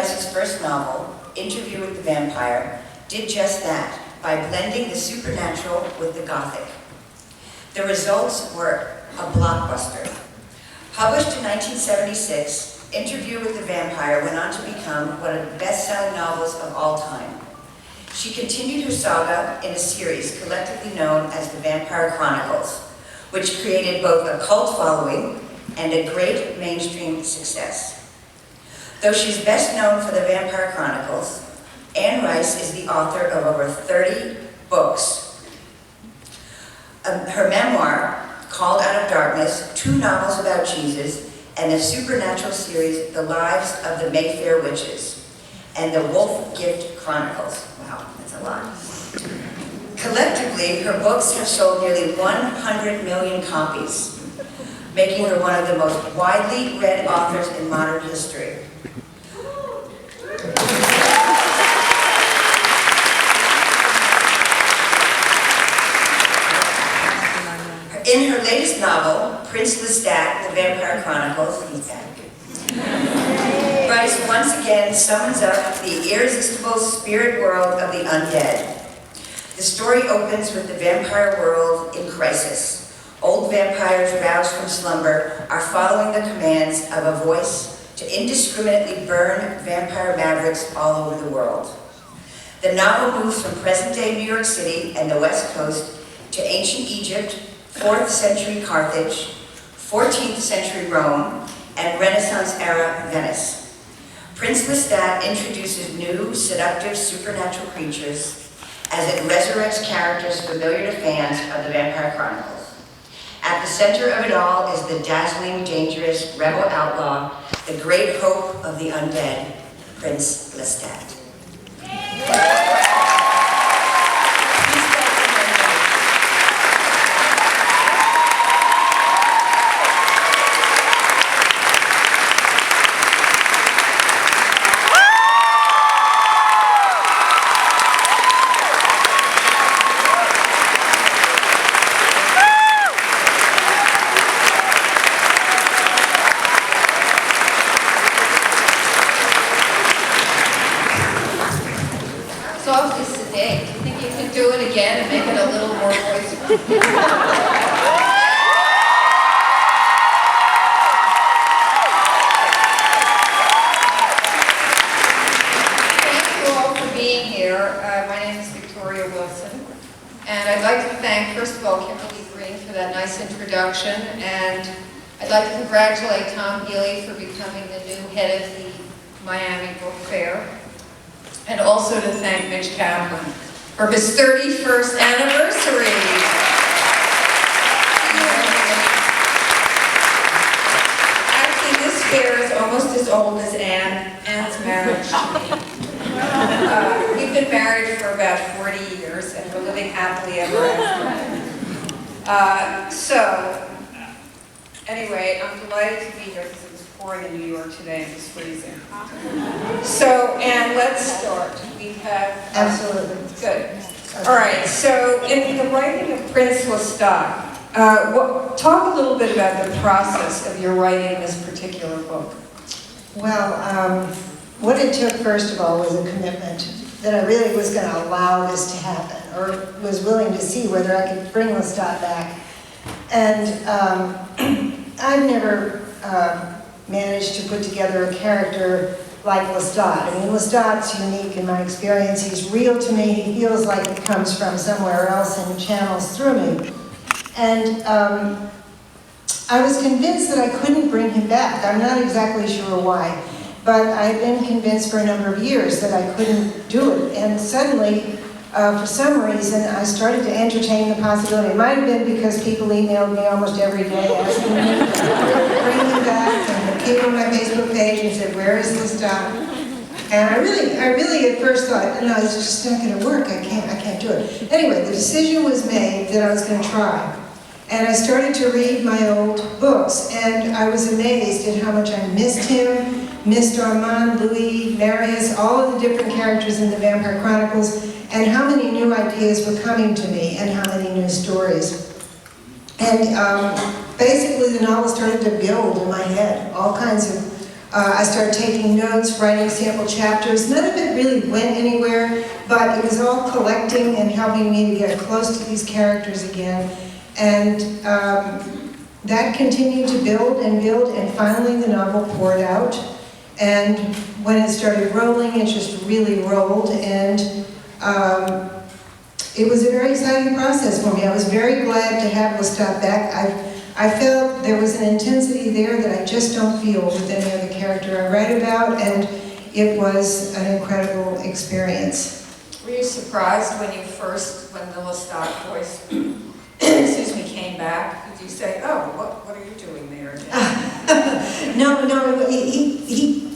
Rice's first novel, Interview with the Vampire, did just that by blending the supernatural with the Gothic. The results were a blockbuster. Published in 1976, Interview with the Vampire went on to become one of the best-selling novels of all time. She continued her saga in a series collectively known as the Vampire Chronicles, which created both a cult following and a great mainstream success. Though she's best known for the Vampire Chronicles, Anne Rice is the author of over 30 books. Her memoir, Called Out of Darkness, 2 novels about Jesus, and the supernatural series, The Lives of the Mayfair Witches, and the Wolf Gift Chronicles. Wow, that's a lot. Collectively, her books have sold nearly 100 million copies, making her one of the most widely read authors in modern history. In her latest novel, Prince Lestat, The Vampire Chronicles, he's back, Rice once again summons up the irresistible spirit world of the undead. The story opens with the vampire world in crisis. Old vampires roused from slumber are following the commands of a voice to indiscriminately burn vampire mavericks all over the world. The novel moves from present-day New York City and the West Coast to ancient Egypt, 4th century Carthage, 14th century Rome, and Renaissance-era Venice. Prince Lestat introduces new, seductive, supernatural creatures as it resurrects characters familiar to fans of the Vampire Chronicles. At the center of it all is the dazzling, dangerous, rebel outlaw, the great hope of the undead, Prince Lestat. Again and make it a little more voiceable. Thank you all for being here. My name is Victoria Wilson, and I'd like to thank, first of all, Kimberly Green for that nice introduction, and I'd like to congratulate Tom Healy for becoming the new head of the Miami Book Fair, and also to thank Mitch Kaplan for his 31st anniversary. Actually, this fair is almost as old as Anne's marriage to me. We've been married for about 40 years, and we're living happily ever after. Anyway, I'm delighted to be here because it's pouring in New York today and it's freezing. So, Anne, let's start. We have... Absolutely. Good. All right, so in the writing of Prince Lestat, talk a little bit about the process of your writing this particular book. Well, what it took, first of all, was a commitment that I really was going to allow this to happen, or was willing to see whether I could bring Lestat back. And I've never managed to put together a character like Lestat. I mean, Lestat's unique in my experience. He's real to me. He feels like it comes from somewhere else and channels through me. And I was convinced that I couldn't bring him back. I'm not exactly sure why, but I've been convinced for a number of years that I couldn't do it. And suddenly, for some reason, I started to entertain the possibility. It might have been because people emailed me almost every day asking me to bring him back, and they came on my Facebook page and said, "Where is Lestat?" And I really at first thought, no, it's just not going to work. I can't do it. Anyway, the decision was made that I was going to try. And I started to read my old books, and I was amazed at how much I missed him, missed Armand, Louis, Marius, all of the different characters in the Vampire Chronicles, and how many new ideas were coming to me, and how many new stories. And basically the novel started to build in my head, all kinds of I started taking notes, writing sample chapters. None of it really went anywhere, but it was all collecting and helping me to get close to these characters again. And that continued to build, and finally the novel poured out. And when it started rolling, it just really rolled, and it was a very exciting process for me. I was very glad to have Lestat back. I felt there was an intensity there that I just don't feel with any other character I write about, and it was an incredible experience. Were you surprised when the Lestat voice, excuse me, came back? Did you say, oh, what are you doing there? No,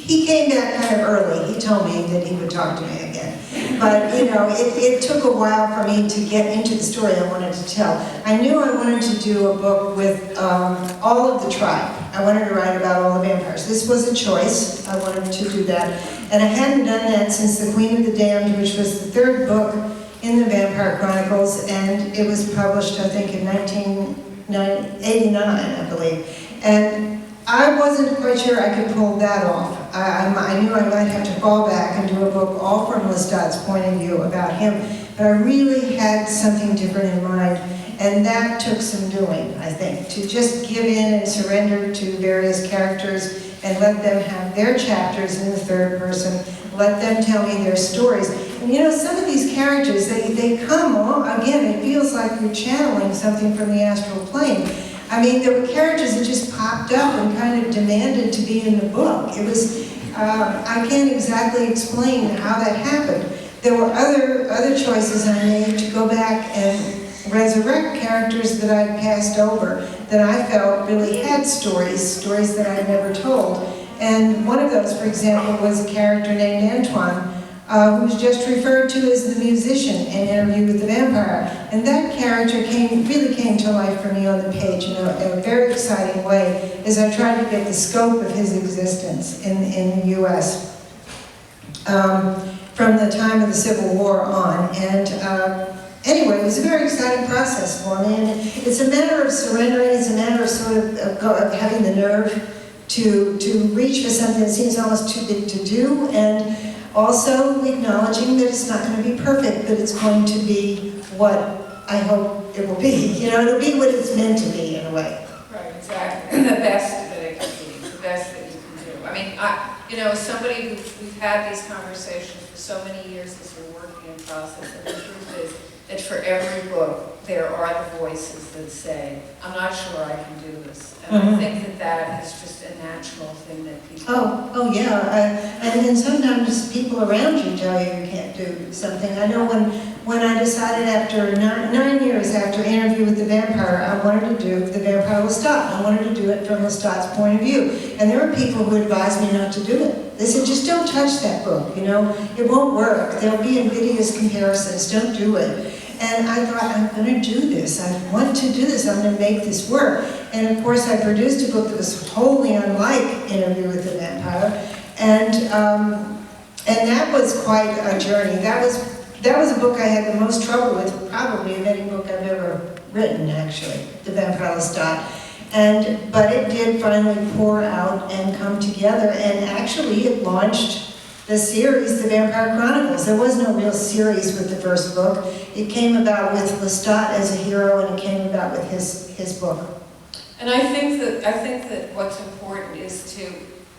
he came back kind of early. He told me that he would talk to me again. But, you know, it took a while for me to get into the story I wanted to tell. I knew I wanted to do a book with all of the tribe. I wanted to write about all the vampires. This was a choice. I wanted to do that. And I hadn't done that since The Queen of the Damned, which was the third book in the Vampire Chronicles, and it was published, I think, in 1989, I believe. And I wasn't quite sure I could pull that off. I knew I might have to fall back and do a book all from Lestat's point of view about him, but I really had something different in mind, and that took some doing, I think, to just give in and surrender to various characters and let them have their chapters in the third person, let them tell me their stories. And you know, some of these characters, they come on, again, it feels like you're channeling something from the astral plane. I mean, there were characters that just popped up and kind of demanded to be in the book. It was, I can't exactly explain how that happened. There were other choices I made to go back and resurrect characters that I'd passed over, that I felt really had stories that I'd never told. And one of those, for example, was a character named Antoine, who's just referred to as the musician in Interview with the Vampire. And that character really came to life for me on the page in a very exciting way as I tried to get the scope of his existence in the U.S. From the time of the Civil War on. And anyway, it was a very exciting process for me. And it's a matter of surrendering, it's a matter of sort of having the nerve to reach for something that seems almost too big to do, and also acknowledging that it's not going to be perfect, but it's going to be what I hope it will be. You know, it'll be what it's meant to be in a way. Right, exactly. The best that it can be, the best that you can do. I mean, you know, as somebody we've had these conversations for so many years as we're working in process, and the truth is that for every book, there are the voices that say, I'm not sure I can do this. And I think that is just a natural thing that people... Oh yeah, and then sometimes people around you tell you you can't do something. I know when I decided after 9 years after Interview with the Vampire, I wanted to do The Vampire Lestat. I wanted to do it from Lestat's point of view. And there were people who advised me not to do it. They said, just don't touch that book, you know, it won't work. There'll be invidious comparisons, don't do it. And I thought, I'm going to do this. I want to do this. I'm going to make this work. And of course, I produced a book that was wholly unlike Interview with the Vampire, and that was quite a journey. That was a book I had the most trouble with, probably of any book I've ever written, actually, The Vampire Lestat. But it did finally pour out and come together, and actually it launched the series, The Vampire Chronicles. There was no real series with the first book. It came about with Lestat as a hero, and it came about with his book. And I think that what's important is to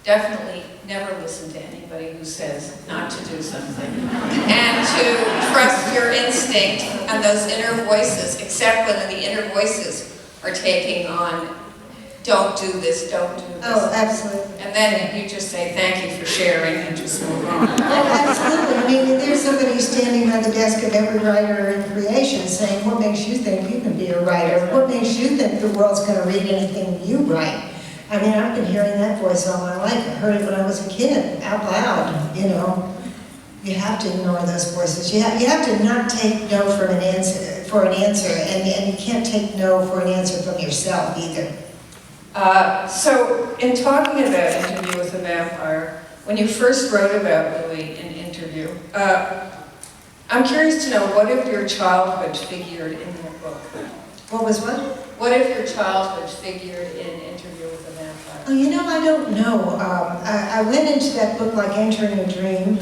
definitely never listen to anybody who says not to do something, and to trust your instinct and those inner voices, except when the inner voices are taking on, don't do this, don't do this. Oh, absolutely. And then you just say, thank you for sharing, and just move on. Oh, absolutely. I mean, there's somebody standing by the desk of every writer in creation saying, what makes you think you can be a writer? What makes you think the world's going to read anything you write? I mean, I've been hearing that voice all my life. I heard it when I was a kid, out loud, you know. You have to ignore those voices. You have to not take no for an answer, and you can't take no for an answer from yourself either. So, in talking about Interview with the Vampire, when you first wrote about Louis in Interview, I'm curious to know, what if your childhood figured in the book? What was what? What if your childhood figured in Interview with the Vampire? Oh, you know, I don't know. I went into that book like entering a dream,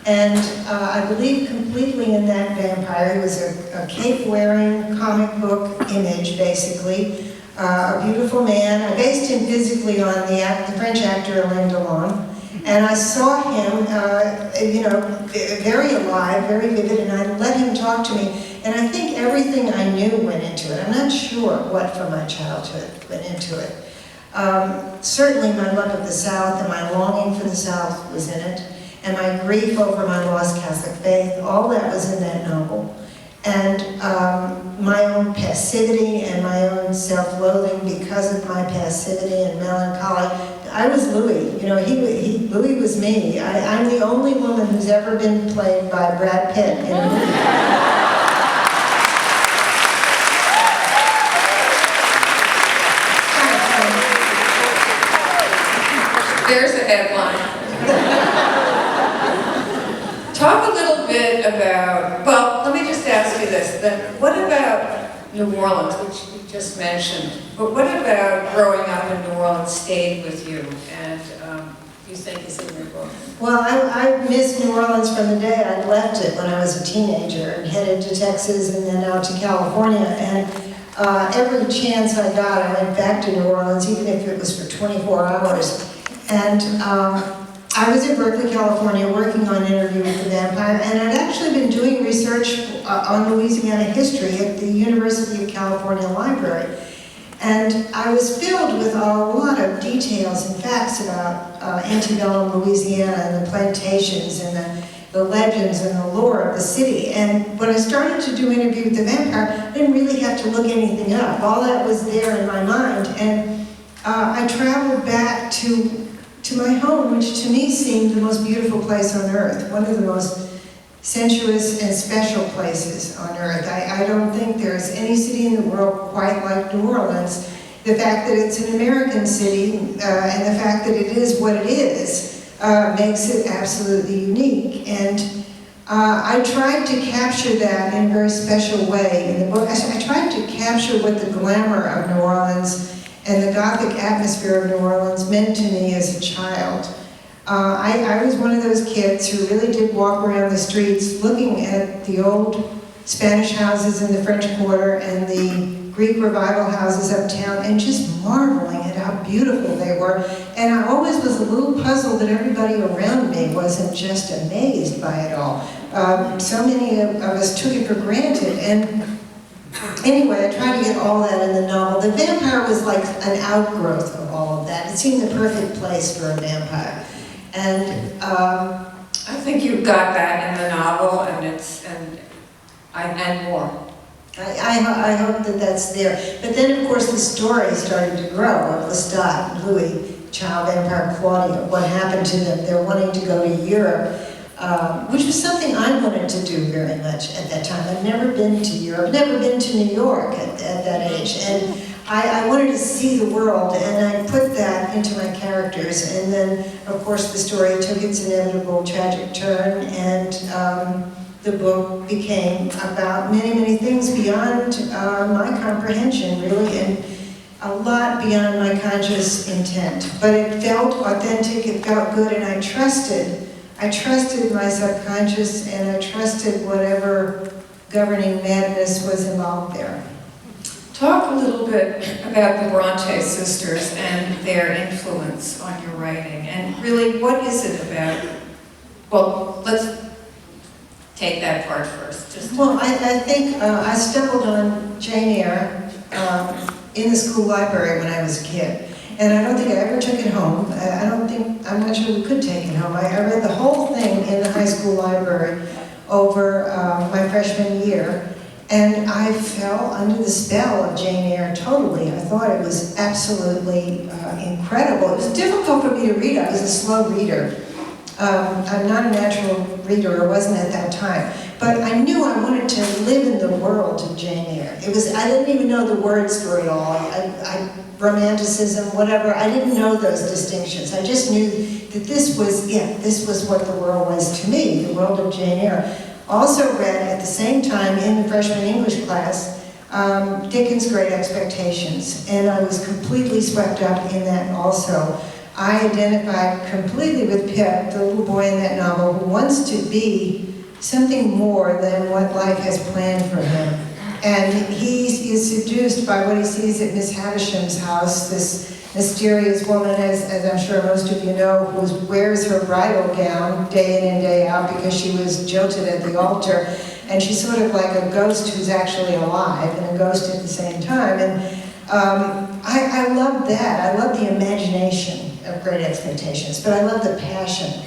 and I believe completely in that vampire. He was a cape-wearing comic book image, basically. A beautiful man. I based him physically on the French actor Alain Delon. And I saw him, you know, very alive, very vivid, and I let him talk to me. And I think everything I knew went into it. I'm not sure what from my childhood went into it. Certainly my love of the South and my longing for the South was in it. And my grief over my lost Catholic faith, all that was in that novel. And my own passivity and my own self-loathing because of my passivity and melancholy. I was Louis, you know, Louis was me. I'm the only woman who's ever been played by Brad Pitt in a movie. There's a headline. Talk a little bit about, well, let me just ask you this, then what about New Orleans, which you just mentioned, but what about growing up in New Orleans stayed with you and you think is in your book? Well, I missed New Orleans from the day I left it when I was a teenager and headed to Texas and then out to California. And every chance I got, I went back to New Orleans, even if it was for 24 hours. And I was in Berkeley, California, working on Interview with the Vampire, and I'd actually been doing research on Louisiana history at the University of California Library. And I was filled with a lot of details and facts about antebellum Louisiana and the plantations and the legends and the lore of the city. And when I started to do Interview with the Vampire, I didn't really have to look anything up. All that was there in my mind. And I traveled back to my home, which to me seemed the most beautiful place on earth, one of the most sensuous and special places on earth. I don't think there's any city in the world quite like New Orleans. The fact that it's an American city and the fact that it is what it is makes it absolutely unique. And I tried to capture that in a very special way in the book. I tried to capture what the glamour of New Orleans and the Gothic atmosphere of New Orleans meant to me as a child. I was one of those kids who really did walk around the streets looking at the old Spanish houses in the French Quarter and the Greek revival houses uptown and just marveling at how beautiful they were. And I always was a little puzzled that everybody around me wasn't just amazed by it all. So many of us took it for granted. And anyway, I tried to get all that in the novel. The vampire was like an outgrowth of all of that. It seemed the perfect place for a vampire. And I think you've got that in the novel, and more. I hope that that's there. But then, of course, the story started to grow of Lestat, Louis, child vampire Claudia, what happened to them. They're wanting to go to Europe, which was something I wanted to do very much at that time. I'd never been to Europe, never been to New York at that age. And I wanted to see the world, and I put that into my characters. And then, of course, the story took its inevitable tragic turn, and the book became about many, many things beyond my comprehension, really, and a lot beyond my conscious intent. But it felt authentic, it felt good, and I trusted my subconscious, and I trusted whatever governing madness was involved there. Talk a little bit about the Bronte Sisters and their influence on your writing, and really, what is it about? Well, let's take that part first. Well, I think I stumbled on Jane Eyre in the school library when I was a kid. And I don't think I ever took it home. I'm not sure we could take it home. I read the whole thing in the high school library over my freshman year. And I fell under the spell of Jane Eyre totally. I thought it was absolutely incredible. It was difficult for me to read. I was a slow reader. I'm not a natural reader, or wasn't at that time. But I knew I wanted to live in the world of Jane Eyre. I didn't even know the words for it all. Romanticism, whatever, I didn't know those distinctions. I just knew that this was what the world was to me, the world of Jane Eyre. Also read at the same time in the freshman English class Dickens' Great Expectations, and I was completely swept up in that also. I identified completely with Pip, the little boy in that novel, who wants to be something more than what life has planned for him. And he is seduced by what he sees at Miss Havisham's house, this mysterious woman, as I'm sure most of you know, who wears her bridal gown day in and day out because she was jilted at the altar. And she's sort of like a ghost who's actually alive and a ghost at the same time. And I love that. I love the imagination of Great Expectations, but I love the passion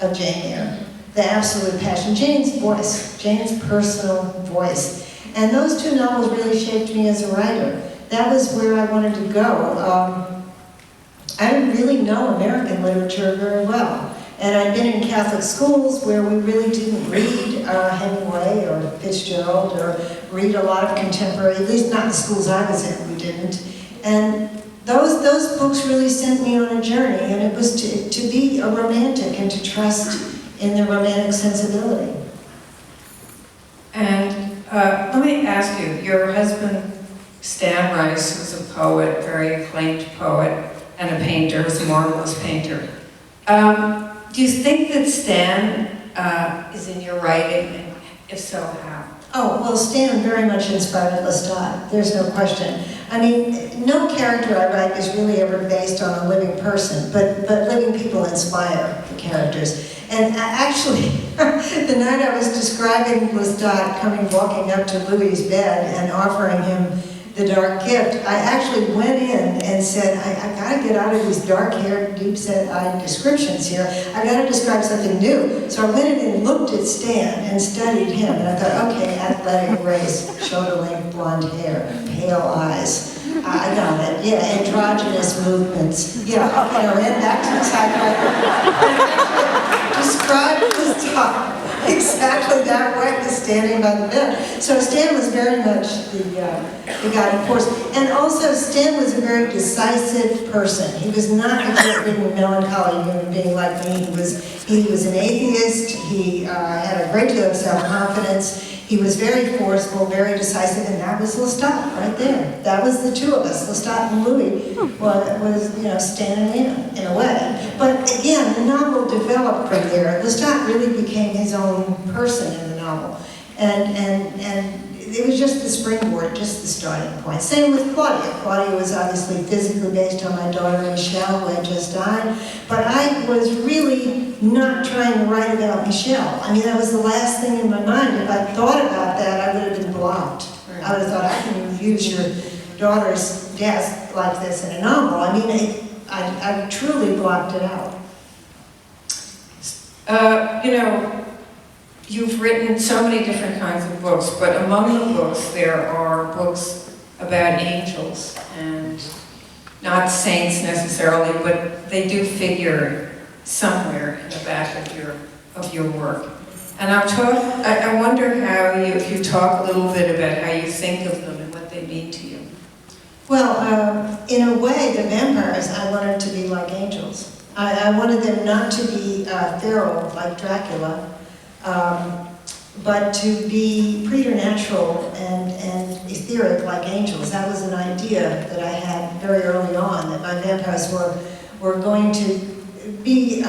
of Jane Eyre, the absolute passion. Jane's voice, Jane's personal voice. And those two novels really shaped me as a writer. That was where I wanted to go. I didn't really know American literature very well. And I'd been in Catholic schools where we really didn't read Hemingway or Fitzgerald or read a lot of contemporary, at least not in the schools I was in, we didn't. And those books really sent me on a journey, and it was to be a romantic and to trust in the romantic sensibility. And let me ask you, your husband, Stan Rice, who's a poet, very acclaimed poet, and a painter, is a marvelous painter. Do you think that Stan is in your writing, and if so, how? Oh, well, Stan very much inspired Lestat, there's no question. I mean, no character I write is really ever based on a living person, but living people inspire the characters. And actually, the night I was describing Lestat walking up to Louis's bed and offering him the dark gift, I actually went in and said, I gotta get out of these dark-haired, deep-set-eyed descriptions here. I gotta describe something new. So I went in and looked at Stan and studied him, and I thought, okay, athletic race, shoulder-length blonde hair, pale eyes. I got it. Yeah, androgynous movements. Yeah, I ran back to the typewriter and described Lestat exactly that way, standing by the bed. So Stan was very much the guiding force. And also, Stan was a very decisive person. He was not a guilt-ridden, melancholy human being like me. He was an atheist. He had a great deal of self-confidence. He was very forceful, very decisive, and that was Lestat right there. That was the two of us. Lestat and Louis was Stan and Lena in a way. But again, the novel developed from there. Lestat really became his own person in the novel. And it was just the springboard, just the starting point. Same with Claudia. Claudia was obviously physically based on my daughter Michelle, who had just died. But I was really not trying to write about Michelle. I mean, that was the last thing in my mind. If I thought about that, I would have been blocked. Right. I would have thought, I can use your daughter's death like this in a novel. I mean, I truly blocked it out. You've written so many different kinds of books, but among the books there are books about angels, and not saints necessarily, but they do figure somewhere in the back of your work. And I wonder if you talk a little bit about how you think of them and what they mean to you. Well, in a way, the vampires, I wanted to be like angels. I wanted them not to be feral like Dracula, but to be preternatural and etheric like angels. That was an idea that I had very early on, that my vampires were going to be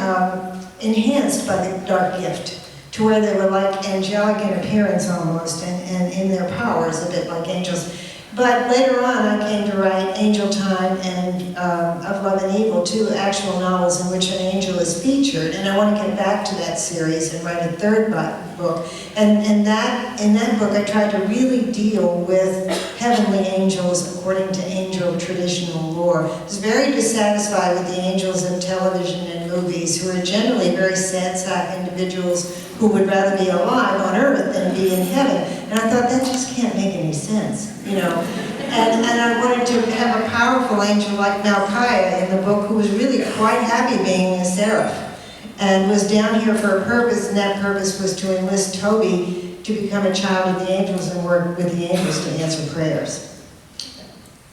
enhanced by the dark gift, to where they were like angelic in appearance almost, and in their powers a bit like angels. But later on, I came to write Angel Time and Of Love and Evil, two actual novels in which an angel is featured. And I want to get back to that series and write a third book. And in that book, I tried to really deal with heavenly angels according to angel traditional lore. I was very dissatisfied with the angels of television and movies, who are generally very sad sack individuals who would rather be alive on earth than be in heaven. And I thought, that just can't make any sense, And I wanted to have a powerful angel like Malchiah in the book, who was really quite happy being a seraph, and was down here for a purpose, and that purpose was to enlist Toby to become a child of the angels and work with the angels to answer prayers.